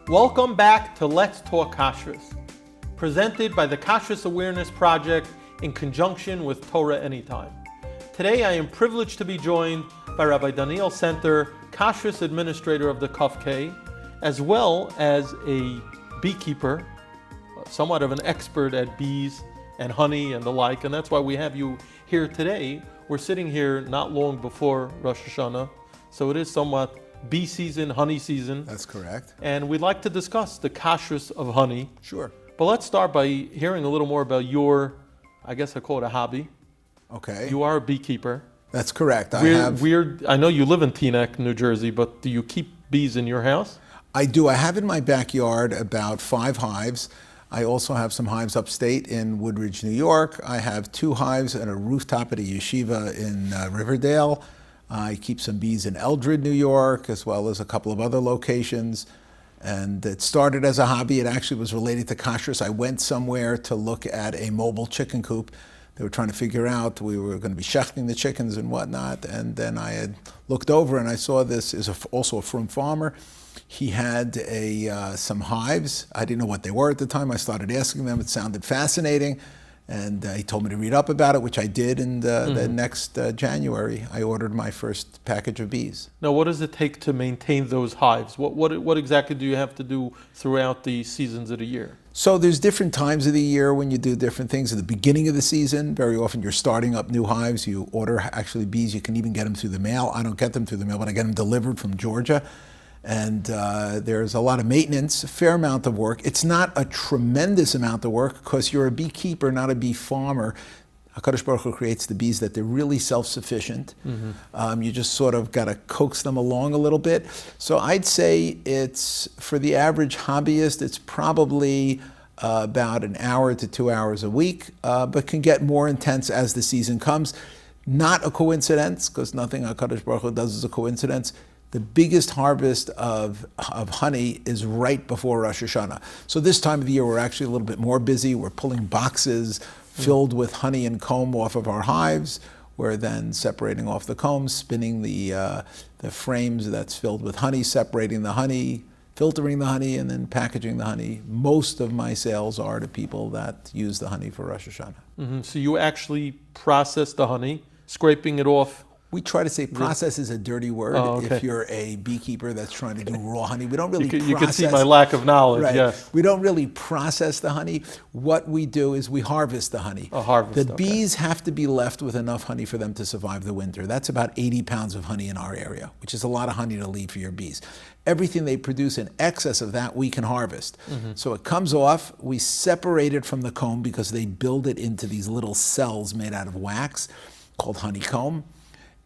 Welcome back to Let's Talk Kashrus, presented by the Kashrus Awareness Project in conjunction with Torah Anytime. Today I am privileged to be joined by Rabbi Daniel Senter, Kashrus Administrator of the KOF-K, as well as a beekeeper, somewhat of an expert at bees and honey and the like, and that's why we have you here today. We're sitting here not long before Rosh Hashanah, so it is somewhat bee season, honey season. That's correct. And we'd like to discuss the kashrus of honey. Sure. But let's start by hearing a little more about your, I guess I call it a hobby. Okay. You are a beekeeper. That's correct. I know you live in Teaneck, New Jersey, but do you keep bees in your house? I do. I have in my backyard about 5 hives. I also have some hives upstate in Woodridge, New York. I have 2 hives and a rooftop at a yeshiva in Riverdale. I keep some bees in Eldred, New York, as well as a couple of other locations. And it started as a hobby. It actually was related to Kashrus. I went somewhere to look at a mobile chicken coop. They were trying to figure out, we were going to be shechting the chickens and whatnot. And then I had looked over and I saw this is also a from farmer. He had some hives. I didn't know what they were at the time. I started asking them. It sounded fascinating. And he told me to read up about it, which I did. And the next January, I ordered my first package of bees. Now, what does it take to maintain those hives? What exactly do you have to do throughout the seasons of the year? So there's different times of the year when you do different things. At the beginning of the season, very often you're starting up new hives. You order actually bees. You can even get them through the mail. I don't get them through the mail, but I get them delivered from Georgia. And there's a lot of maintenance, a fair amount of work. It's not a tremendous amount of work because you're a beekeeper, not a bee farmer. HaKadosh Baruch Hu creates the bees that they're really self-sufficient. You just sort of got to coax them along a little bit. So I'd say it's, for the average hobbyist, it's probably about an hour to 2 hours a week, but can get more intense as the season comes. Not a coincidence, because nothing HaKadosh Baruch Hu does is a coincidence. The biggest harvest of honey is right before Rosh Hashanah. So this time of the year, we're actually a little bit more busy. We're pulling boxes filled with honey and comb off of our hives. We're then separating off the combs, spinning the frames that's filled with honey, separating the honey, filtering the honey, and then packaging the honey. Most of my sales are to people that use the honey for Rosh Hashanah. So you actually process the honey, scraping it off. We try to say process is a dirty word. If you're a beekeeper that's trying to do raw honey. We don't really process. You can see my lack of knowledge, right. Yes. We don't really process the honey. What we do is we harvest the honey. The bees have to be left with enough honey for them to survive the winter. That's about 80 pounds of honey in our area, which is a lot of honey to leave for your bees. Everything they produce in excess of that, we can harvest. So it comes off, we separate it from the comb because they build it into these little cells made out of wax called honeycomb.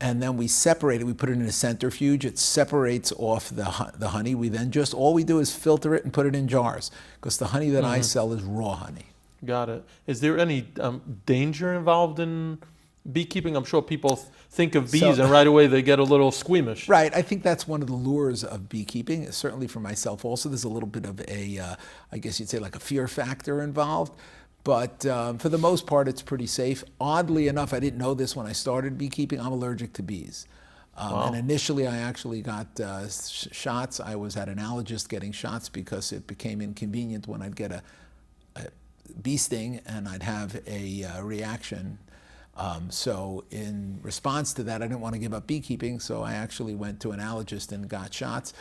And then we separate it, we put it in a centrifuge, it separates off the honey. We then all we do is filter it and put it in jars, because the honey that I sell is raw honey. Got it. Is there any danger involved in beekeeping? I'm sure people think of bees and right away they get a little squeamish. Right, I think that's one of the lures of beekeeping, certainly for myself also. There's a little bit of a, I guess you'd say like a fear factor involved. But for the most part, it's pretty safe. Oddly enough, I didn't know this when I started beekeeping. I'm allergic to bees. And initially, I actually got shots. I was at an allergist getting shots because it became inconvenient when I'd get a bee sting and I'd have a reaction. So in response to that, I didn't want to give up beekeeping, so I actually went to an allergist and got shots.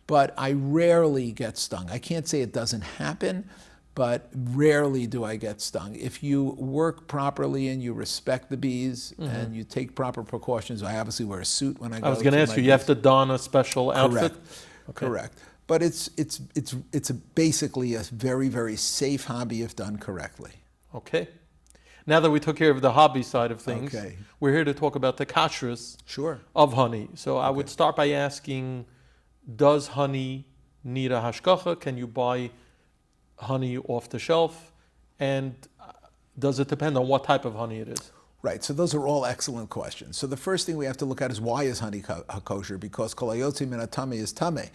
But I rarely get stung. I can't say it doesn't happen, but rarely do I get stung. If you work properly and you respect the bees and you take proper precautions, I obviously wear a suit when I go. I was going to ask you, you have to don a special outfit? Correct. But it's basically a very, very safe hobby if done correctly. Okay. Now that we took care of the hobby side of things, we're here to talk about the kashrus of honey. So I would start by asking, does honey need a hashgacha? Can you buy honey off the shelf, and does it depend on what type of honey it is? Right, so those are all excellent questions. So the first thing we have to look at is, why is honey kosher? Because kol hayotzi min hatame is tameh,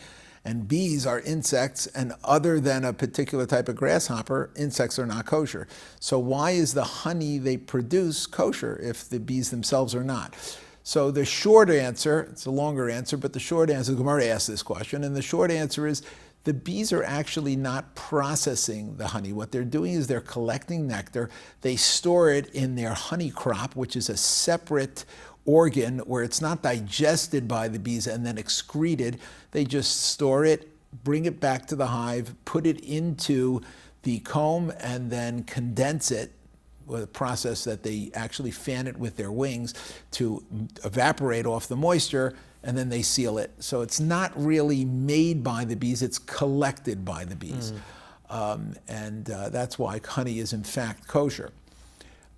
and bees are insects, and other than a particular type of grasshopper, insects are not kosher. So why is the honey they produce kosher if the bees themselves are not? So the short answer, it's a longer answer, but the short answer, the Gemara asked this question, and the short answer is, the bees are actually not processing the honey. What they're doing is they're collecting nectar. They store it in their honey crop, which is a separate organ where it's not digested by the bees and then excreted. They just store it, bring it back to the hive, put it into the comb, and then condense it with a process that they actually fan it with their wings to evaporate off the moisture, and then they seal it. So it's not really made by the bees, it's collected by the bees. That's why honey is in fact kosher,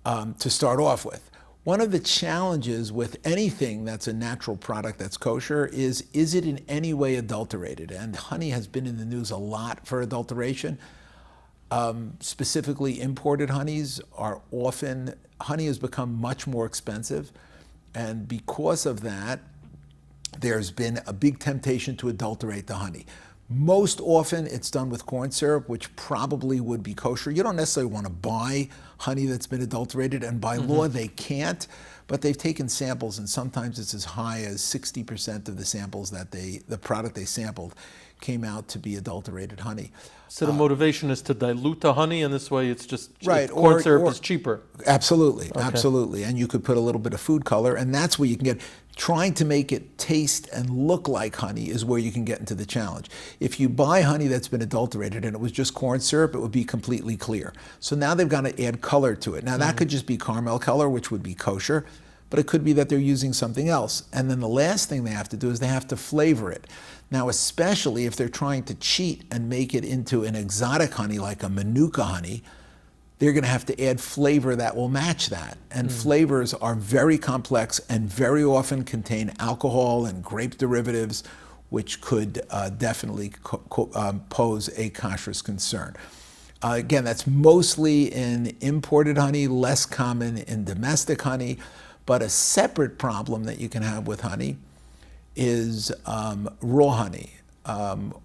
to start off with. One of the challenges with anything that's a natural product that's kosher is it in any way adulterated? And honey has been in the news a lot for adulteration. Specifically imported honeys are often, honey has become much more expensive, and because of that, there's been a big temptation to adulterate the honey. Most often it's done with corn syrup, which probably would be kosher. You don't necessarily want to buy honey that's been adulterated, and by law they can't, but they've taken samples, and sometimes it's as high as 60% of the samples that the product they sampled came out to be adulterated honey. So the motivation is to dilute the honey, and this way it's just right. Corn syrup is cheaper. Absolutely, absolutely. And you could put a little bit of food color, and that's where you can get. Trying to make it taste and look like honey is where you can get into the challenge. If you buy honey that's been adulterated and it was just corn syrup, it would be completely clear. So now they've got to add color to it. Now that could just be caramel color, which would be kosher, but it could be that they're using something else. And then the last thing they have to do is they have to flavor it. Now, especially if they're trying to cheat and make it into an exotic honey like a Manuka honey, they're going to have to add flavor that will match that. And flavors are very complex and very often contain alcohol and grape derivatives, which could definitely pose a Kashrus concern. Again, that's mostly in imported honey, less common in domestic honey. But a separate problem that you can have with honey is raw honey,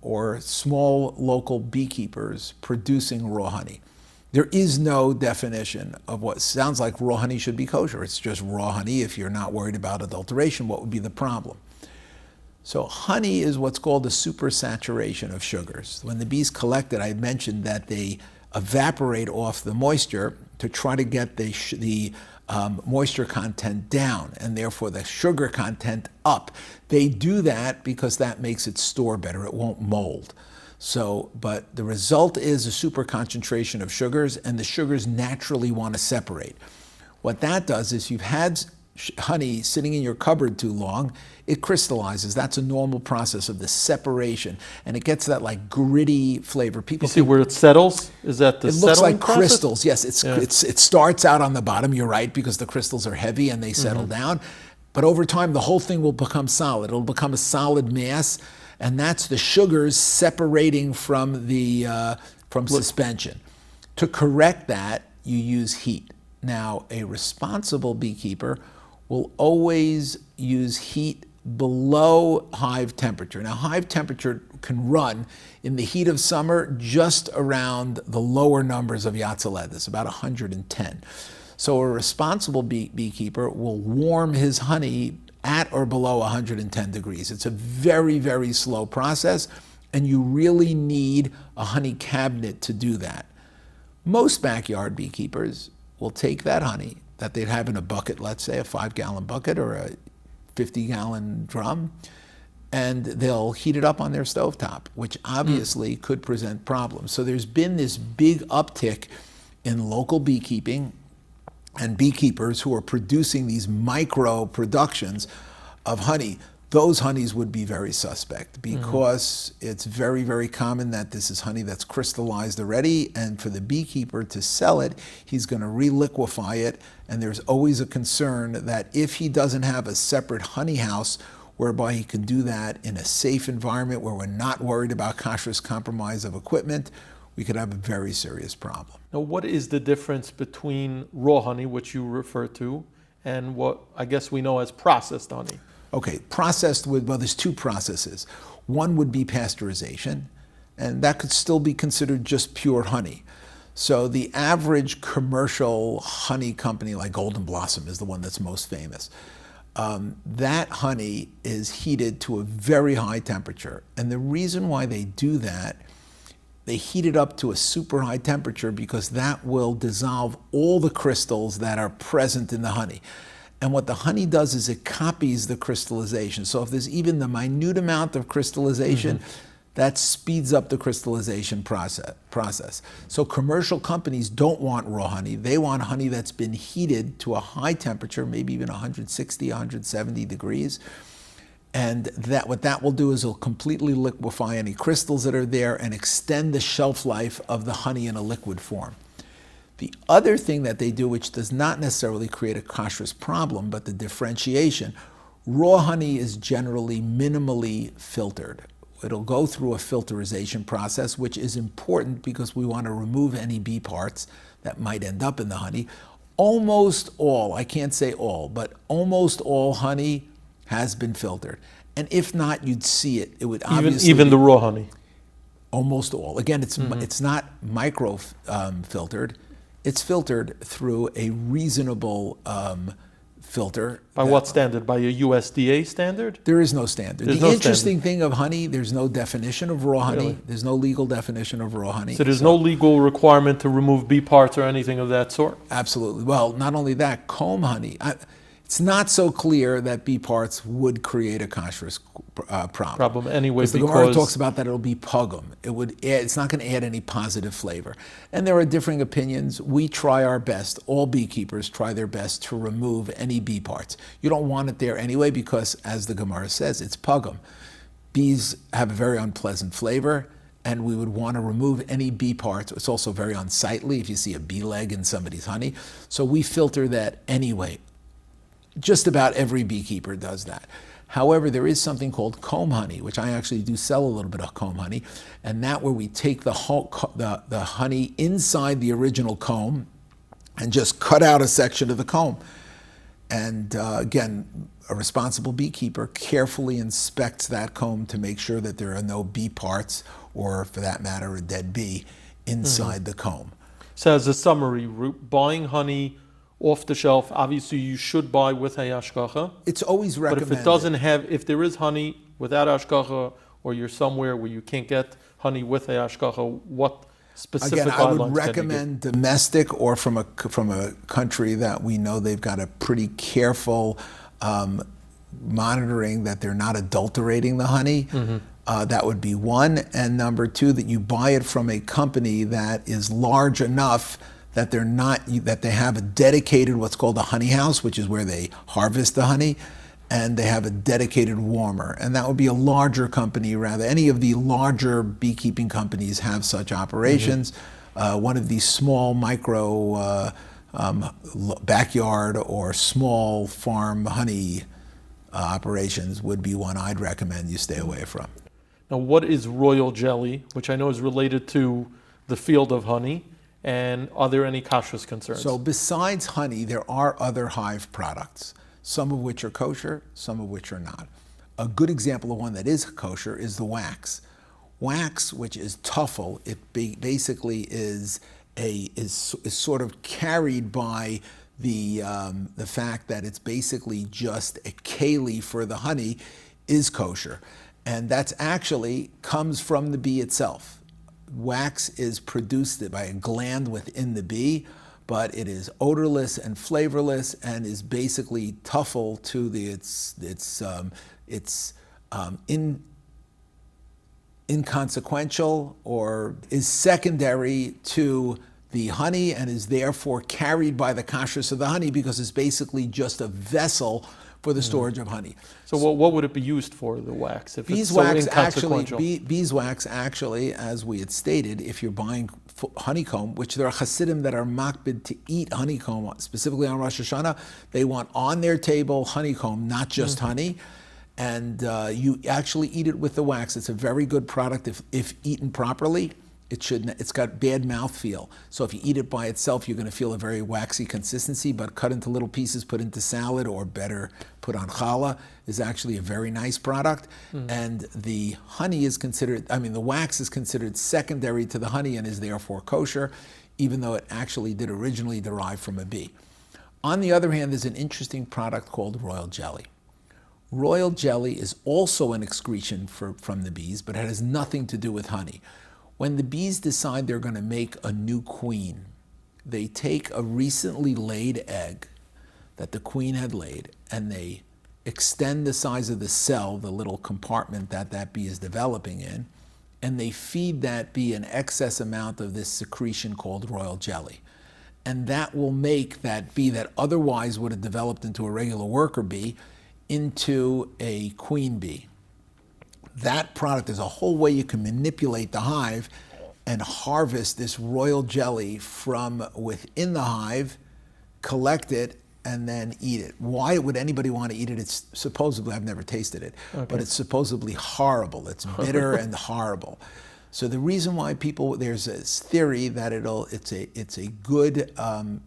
or small local beekeepers producing raw honey. There is no definition of what sounds like raw honey should be kosher. It's just raw honey. If you're not worried about adulteration, what would be the problem? So honey is what's called a supersaturation of sugars. When the bees collect it, I mentioned that they evaporate off the moisture to try to get the moisture content down, and therefore the sugar content up. They do that because that makes it store better. It won't mold. So, but the result is a super concentration of sugars, and the sugars naturally want to separate. What that does is, you've had honey sitting in your cupboard too long, it crystallizes. That's a normal process of the separation, and it gets that like gritty flavor. People see where it settles? Is that the settling It looks like process? crystals. Yes, it starts out on the bottom. You're right, because the crystals are heavy and they settle down. But over time, the whole thing will become solid. It'll become a solid mass. And that's the sugars separating from the suspension. To correct that, you use heat. Now, a responsible beekeeper will always use heat below hive temperature. Now, hive temperature can run in the heat of summer just around the lower numbers of Yatzaledis, about 110. So a responsible beekeeper will warm his honey at or below 110 degrees. It's a very, very slow process, and you really need a honey cabinet to do that. Most backyard beekeepers will take that honey that they'd have in a bucket, let's say a 5-gallon bucket or a 50-gallon drum, and they'll heat it up on their stovetop, which obviously could present problems. So there's been this big uptick in local beekeeping and beekeepers who are producing these micro productions of honey. Those honeys would be very suspect, because it's very, very common that this is honey that's crystallized already, and for the beekeeper to sell it, he's going to reliquefy it, and there's always a concern that if he doesn't have a separate honey house whereby he can do that in a safe environment where we're not worried about Kashrus compromise of equipment, we could have a very serious problem. Now, what is the difference between raw honey, which you refer to, and what I guess we know as processed honey? Okay, processed well, there's two processes. One would be pasteurization, and that could still be considered just pure honey. So the average commercial honey company, like Golden Blossom is the one that's most famous. that honey is heated to a very high temperature. And the reason why they do that, they heat it up to a super high temperature because that will dissolve all the crystals that are present in the honey. And what the honey does is it copies the crystallization. So if there's even the minute amount of crystallization, that speeds up the crystallization process. So commercial companies don't want raw honey. They want honey that's been heated to a high temperature, maybe even 160, 170 degrees. And what that will do is it'll completely liquefy any crystals that are there and extend the shelf life of the honey in a liquid form. The other thing that they do, which does not necessarily create a Kashrus problem, but the differentiation, raw honey is generally minimally filtered. It'll go through a filterization process, which is important because we want to remove any bee parts that might end up in the honey. Almost all, I can't say all, but almost all honey has been filtered. And if not, you'd see it. It would obviously even the raw honey. Almost all. Again, it's not micro filtered. It's filtered through a reasonable filter. By what standard? By a USDA standard? There is no standard. There's the no interesting standard. thing of honey, there's no definition of raw honey. Really? There's no legal definition of raw honey. So there's no legal requirement to remove bee parts or anything of that sort? Absolutely. Well, not only that, comb honey. It's not so clear that bee parts would create a Kashrus problem. Anyway, because the Gemara talks about that it'll be pugum. It's not going to add any positive flavor. And there are differing opinions. We try our best. All beekeepers try their best to remove any bee parts. You don't want it there anyway because, as the Gemara says, it's pugum. Bees have a very unpleasant flavor, and we would want to remove any bee parts. It's also very unsightly if you see a bee leg in somebody's honey. So we filter that anyway. Just about every beekeeper does that. However, there is something called comb honey, which I actually do sell a little bit of comb honey, and that where we take the honey inside the original comb and just cut out a section of the comb. And again, a responsible beekeeper carefully inspects that comb to make sure that there are no bee parts, or for that matter, a dead bee inside the comb. So as a summary, buying honey off the shelf, obviously you should buy with a hashgacha. It's always recommended. But if it doesn't have, if there is honey without hashgacha, or you're somewhere where you can't get honey with a hashgacha, what specific Again, guidelines I would can you recommend domestic or from a country that we know they've got a pretty careful monitoring that they're not adulterating the honey. That would be one. And number two, that you buy it from a company that is large enough that they have a dedicated what's called a honey house, which is where they harvest the honey, and they have a dedicated warmer. And that would be a larger company rather. Any of the larger beekeeping companies have such operations. One of these small micro backyard or small farm honey operations would be one I'd recommend you stay away from. Now, what is royal jelly, which I know is related to the field of honey? And are there any Kashrus concerns? So besides honey, there are other hive products, some of which are kosher, some of which are not. A good example of one that is kosher is the wax. Wax, which is tuffle, it basically is sort of carried by the fact that it's basically just a keli for the honey, is kosher. And that's actually comes from the bee itself. Wax is produced by a gland within the bee, but it is odorless and flavorless and is basically tuffle to it's inconsequential or is secondary to the honey and is therefore carried by the kashrus of the honey because it's basically just a vessel for the storage of honey. So what would it be used for, the wax, if it's so inconsequential? Beeswax actually, as we had stated, if you're buying honeycomb, which there are Hasidim that are makbid to eat honeycomb, specifically on Rosh Hashanah, they want on their table honeycomb, not just honey. And you actually eat it with the wax. It's a very good product if eaten properly. It's got bad mouthfeel. So if you eat it by itself, you're going to feel a very waxy consistency, but cut into little pieces, put into salad, or better, put on challah, is actually a very nice product. And the honey is the wax is considered secondary to the honey and is therefore kosher, even though it actually did originally derive from a bee. On the other hand, there's an interesting product called royal jelly. Royal jelly is also an excretion from the bees, but it has nothing to do with honey. When the bees decide they're going to make a new queen, they take a recently laid egg that the queen had laid, and they extend the size of the cell, the little compartment that that bee is developing in, and they feed that bee an excess amount of this secretion called royal jelly. And that will make that bee that otherwise would have developed into a regular worker bee into a queen bee. That product, there's a whole way you can manipulate the hive and harvest this royal jelly from within the hive, collect it, and then eat it. Why would anybody want to eat it? It's supposedly, I've never tasted it, but it's supposedly horrible. It's bitter and horrible. So the reason why there's this theory that it's a good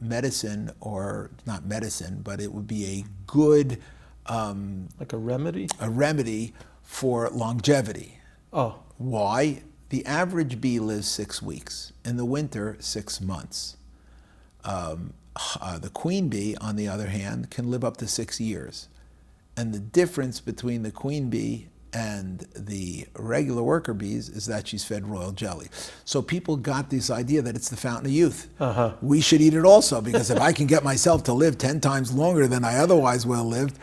medicine, or not medicine, but it would be a good like a remedy? A remedy for longevity. Oh. Why? The average bee lives 6 weeks. In the winter, 6 months. The queen bee, on the other hand, can live up to 6 years. And the difference between the queen bee and the regular worker bees is that she's fed royal jelly. So people got this idea that it's the fountain of youth. We should eat it also, because if I can get myself to live 10 times longer than I otherwise would have lived,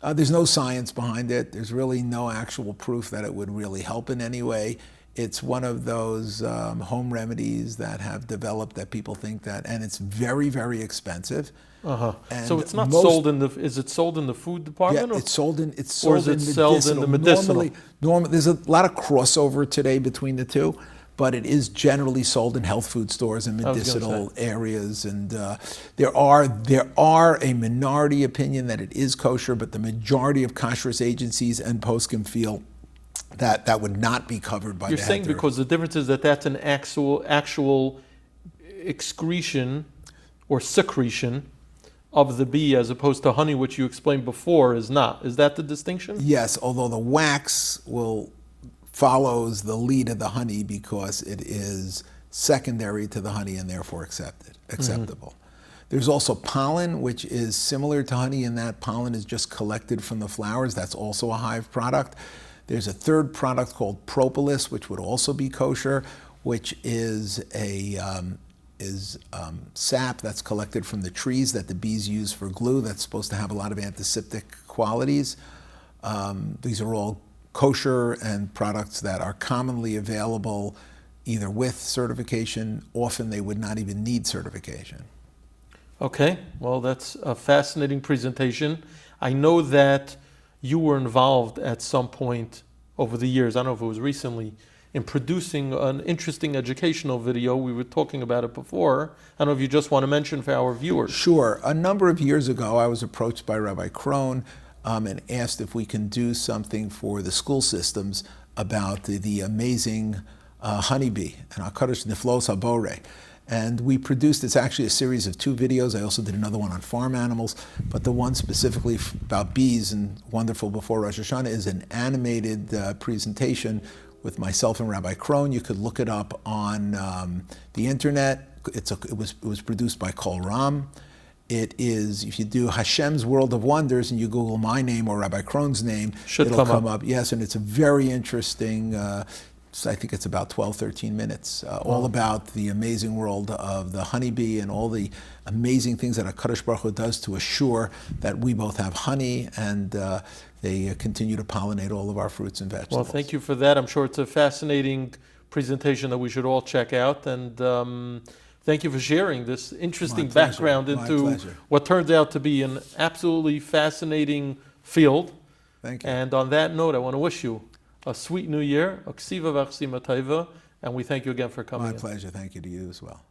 there's no science behind it. There's really no actual proof that it would really help in any way. It's one of those home remedies that have developed that people think that, and it's very, very expensive. So it's not sold in the, is it sold in the food department? Yeah, or? it's sold in or is it sold in the medicinal? Normally, there's a lot of crossover today between the two, but it is generally sold in health food stores and medicinal areas. And there are a minority opinion that it is kosher, but the majority of Kashrus agencies and poskim feel that would not be covered by the You're saying because the difference is that that's an actual excretion or secretion of the bee, as opposed to honey, which you explained before is not. Is that the distinction? Yes, although the wax follows the lead of the honey because it is secondary to the honey and therefore acceptable. There's also pollen, which is similar to honey in that pollen is just collected from the flowers. That's also a hive product. There's a third product called propolis, which would also be kosher, which is sap that's collected from the trees that the bees use for glue. That's supposed to have a lot of antiseptic qualities. These are all kosher and products that are commonly available either with certification. Often they would not even need certification. Okay, well, that's a fascinating presentation. I know that you were involved at some point over the years, I don't know if it was recently, in producing an interesting educational video. We were talking about it before. I don't know if you just want to mention for our viewers. Sure. A number of years ago, I was approached by Rabbi Krohn and asked if we can do something for the school systems about the amazing honeybee and HaKadosh Niflos HaBoreh. And we produced, it's actually a series of 2 videos. I also did another one on farm animals, but the one specifically about bees and Wonderful Before Rosh Hashanah is an animated presentation with myself and Rabbi Krohn. You could look it up on the internet. It was produced by Kol Ram. It is, if you do Hashem's World of Wonders and you Google my name or Rabbi Krohn's name, it'll come up. Yes, and it's a very interesting, I think it's about 12, 13 minutes, all about the amazing world of the honeybee and all the amazing things that HaKadosh Baruch Hu does to assure that we both have honey and they continue to pollinate all of our fruits and vegetables. Well, thank you for that. I'm sure it's a fascinating presentation that we should all check out. And thank you for sharing this interesting background into what turns out to be an absolutely fascinating field. Thank you. And on that note, I want to wish you a sweet new year, and we thank you again for coming. My pleasure. Thank you to you as well.